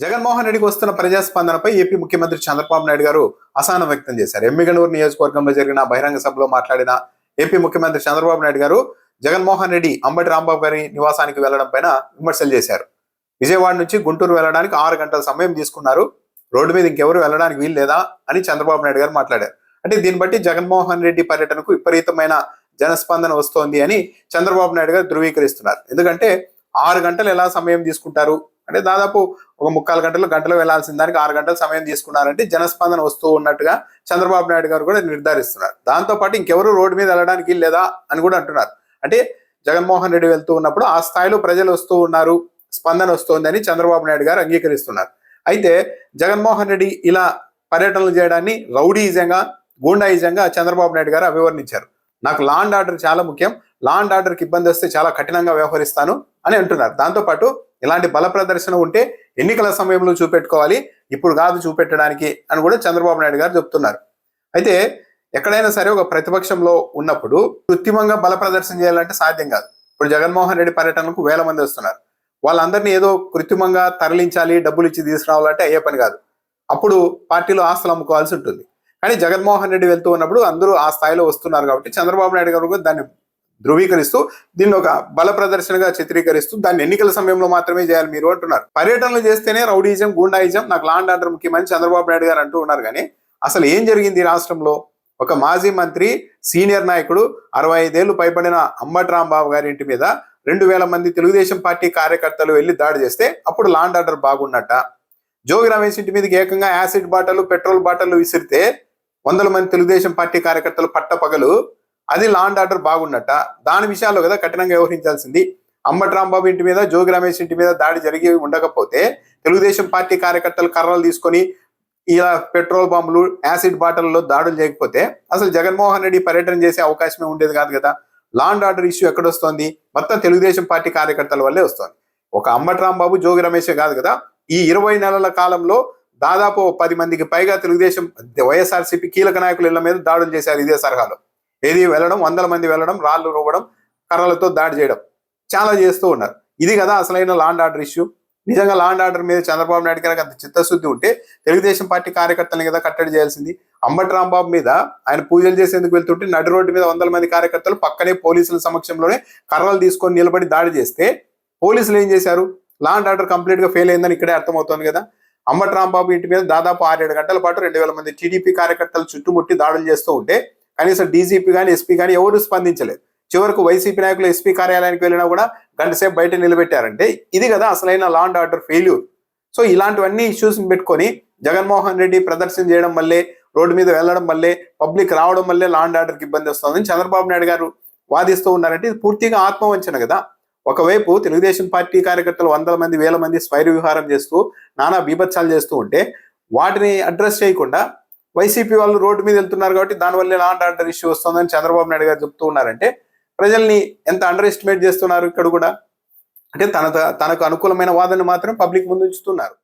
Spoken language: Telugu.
జగన్మోహన్ రెడ్డికి వస్తున్న ప్రజాస్పందనపై ఏపీ ముఖ్యమంత్రి చంద్రబాబు నాయుడు గారు అసహనం వ్యక్తం చేశారు. ఎమ్మిగనూరు నియోజకవర్గంలో జరిగిన బహిరంగ సభలో మాట్లాడిన ఏపీ ముఖ్యమంత్రి చంద్రబాబు నాయుడు గారు జగన్మోహన్ రెడ్డి అంబటి రాంబాబు గారి నివాసానికి వెళ్లడం పైన విమర్శలు చేశారు. విజయవాడ నుంచి గుంటూరు వెళ్లడానికి 6 గంటల సమయం తీసుకున్నారు. రోడ్డు మీద ఇంకెవరు వెళ్ళడానికి వీలు లేదా అని చంద్రబాబు నాయుడు గారు మాట్లాడారు. అంటే దీన్ని బట్టి జగన్మోహన్ రెడ్డి పర్యటనకు విపరీతమైన జనస్పందన వస్తోంది అని చంద్రబాబు నాయుడు గారు ధృవీకరిస్తున్నారు. ఎందుకంటే 6 గంటలు ఎలా సమయం తీసుకుంటారు అంటే దాదాపు ఒక 3/4 గంటలు వెళ్లాల్సిన దానికి 6 గంటలు సమయం తీసుకున్నారంటే జనస్పందన వస్తూ ఉన్నట్టుగా చంద్రబాబు నాయుడు గారు కూడా నిర్ధారిస్తున్నారు. దాంతో పాటు ఇంకెవరు రోడ్డు మీద వెళ్ళడానికి లేదా అని కూడా అంటున్నారు. అంటే జగన్మోహన్ రెడ్డి వెళ్తూ ఉన్నప్పుడు ఆ స్థాయిలో ప్రజలు వస్తూ ఉన్నారు, స్పందన వస్తోందని చంద్రబాబు నాయుడు గారు అంగీకరిస్తున్నారు. అయితే జగన్మోహన్ రెడ్డి ఇలా పర్యటనలు చేయడాన్ని రౌడీయిజంగా, గూండాయిజంగా చంద్రబాబు నాయుడు గారు అభివర్ణించారు. నాకు లా అండ్ ఆర్డర్ చాలా ముఖ్యం, లా అండ్ ఆర్డర్కి ఇబ్బంది వస్తే చాలా కఠినంగా వ్యవహరిస్తాను అని అంటున్నారు. దాంతోపాటు ఇలాంటి బల ప్రదర్శన ఉంటే ఎన్నికల సమయంలో చూపెట్టుకోవాలి, ఇప్పుడు కాదు చూపెట్టడానికి అని కూడా చంద్రబాబు నాయుడు గారు చెప్తున్నారు. అయితే ఎక్కడైనా సరే ఒక ప్రతిపక్షంలో ఉన్నప్పుడు కృత్రిమంగా బల ప్రదర్శన చేయాలంటే సాధ్యం కాదు. ఇప్పుడు జగన్మోహన్ రెడ్డి పర్యటనకు 1000 మంది వస్తున్నారు. వాళ్ళందరినీ ఏదో కృత్రిమంగా తరలించాలి, డబ్బులు ఇచ్చి తీసుకురావాలంటే అయ్యే పని కాదు. అప్పుడు పార్టీలో ఆస్తులు అమ్ముకోవాల్సి ఉంటుంది. కానీ జగన్మోహన్ రెడ్డి వెళ్తూ ఉన్నప్పుడు అందరూ ఆ స్థాయిలో వస్తున్నారు కాబట్టి చంద్రబాబు నాయుడు గారు కూడా దాన్ని ధృవీకరిస్తూ దీన్ని ఒక బల ప్రదర్శనగా చిత్రీకరిస్తూ దాన్ని ఎన్నికల సమయంలో మాత్రమే చేయాలి మీరు అంటున్నారు. పర్యటనలు చేస్తేనే రౌడీజం, గూండాయిజం, నాకు లా అండ్ ఆర్డర్ ముఖ్యమని చంద్రబాబు నాయుడు గారు అంటూ ఉన్నారు. కానీ అసలు ఏం జరిగింది రాష్ట్రంలో? ఒక మాజీ మంత్రి, సీనియర్ నాయకుడు, 65 ఏళ్లు పైబడిన అంబటి రాంబాబు గారి ఇంటి మీద 2000 మంది తెలుగుదేశం పార్టీ కార్యకర్తలు వెళ్లి దాడి చేస్తే అప్పుడు లా అండ్ ఆర్డర్ బాగున్నట్ట. జోగి రమేష్ ఇంటి మీదకి ఏకంగా యాసిడ్ బాటలు, పెట్రోల్ బాటలు విసిరితే 100 మంది తెలుగుదేశం పార్టీ కార్యకర్తలు పట్టపగలు, అది లా అండ్ ఆర్డర్ బాగున్నట్ట. దాని విషయాల్లో కదా కఠినంగా వ్యవహరించాల్సింది. అంబటి రాంబాబు ఇంటి మీద, జోగి రమేష్ ఇంటి మీద దాడి జరిగి ఉండకపోతే తెలుగుదేశం పార్టీ కార్యకర్తలు కర్రలు తీసుకొని ఇలా పెట్రోల్ బాంబులు, యాసిడ్ బాటల్లో దాడులు చేయకపోతే అసలు జగన్మోహన్ రెడ్డి పర్యటన చేసే అవకాశమే ఉండేది కాదు కదా. లా అండ్ ఆర్డర్ ఇష్యూ ఎక్కడొస్తోంది? మొత్తం తెలుగుదేశం పార్టీ కార్యకర్తల వల్లే వస్తుంది. ఒక అంబటి రాంబాబు, జోగి రమేషే కాదు కదా, ఈ 20 నెలల కాలంలో దాదాపు 10 మందికి పైగా తెలుగుదేశం, వైఎస్ఆర్సీపీ కీలక నాయకుల ఇళ్ల మీద దాడులు చేశారు. ఇదే సరహాలో ఏది వెళ్ళడం, 100 మంది వెళ్ళడం, రాళ్లు రువ్వడం, కర్రలతో దాడి చేయడం చాలా చేస్తూ ఉన్నారు. ఇది కదా అసలైన లా అండ్ ఆర్డర్ ఇష్యూ. నిజంగా లా అండ్ ఆర్డర్ మీద చంద్రబాబు నాయుడు గారికి అంత చిత్తశుద్ధి ఉంటే తెలుగుదేశం పార్టీ కార్యకర్తలని కదా కట్టడి చేయాల్సింది. అంబటి రాంబాబు మీద ఆయన పూజలు చేసేందుకు వెళ్తుంటే నడి రోడ్డు మీద 100 మంది కార్యకర్తలు పక్కనే పోలీసుల సమక్షంలోనే కర్రలు తీసుకొని నిలబడి దాడి చేస్తే పోలీసులు ఏం చేశారు? లా అండ్ ఆర్డర్ కంప్లీట్ గా ఫెయిల్ అయిందని ఇక్కడే అర్థమవుతోంది కదా. అంబటి రాంబాబు ఇంటి మీద దాదాపు 6-7 గంటల పాటు 2000 మంది టీడీపీ కార్యకర్తలు చుట్టుముట్టి దాడులు చేస్తూ ఉంటే కనీసం డీజీపీ కానీ, ఎస్పీ కానీ ఎవరు స్పందించలేదు. చివరకు వైసీపీ నాయకులు ఎస్పీ కార్యాలయానికి వెళ్ళినా కూడా గంట సేపు బయట నిలబెట్టారంటే ఇది కదా అసలైన లా అండ్ ఆర్డర్ ఫెయిల్యూర్. సో ఇలాంటివన్నీ ఇష్యూస్ పెట్టుకొని జగన్మోహన్ రెడ్డి ప్రదర్శన చేయడం వల్లే, రోడ్డు మీద వెళ్ళడం వల్లే, పబ్లిక్ రావడం వల్లే లా అండ్ ఆర్డర్కి ఇబ్బంది వస్తుందని చంద్రబాబు నాయుడు గారు వాదిస్తూ ఉన్నారంటే ఇది పూర్తిగా ఆత్మవంచన కదా. ఒకవైపు తెలుగుదేశం పార్టీ కార్యకర్తలు 100 మంది, 1000 మంది స్వైర విహారం చేస్తూ నానా బీభత్సాలు చేస్తూ ఉంటే వాటిని అడ్రస్ చేయకుండా వైసీపీ వాళ్ళు రోడ్డు మీద వెళ్తున్నారు కాబట్టి దానివల్ల లా అండ్ ఆర్డర్ ఇష్యూ వస్తుందని చంద్రబాబు నాయుడు గారు చెప్తూ ఉన్నారంటే ప్రజల్ని ఎంత అండర్ ఎస్టిమేట్ చేస్తున్నారు ఇక్కడ కూడా. అంటే తనకు అనుకూలమైన వాదనను మాత్రం పబ్లిక్ ముందు ఉంచుతున్నారు.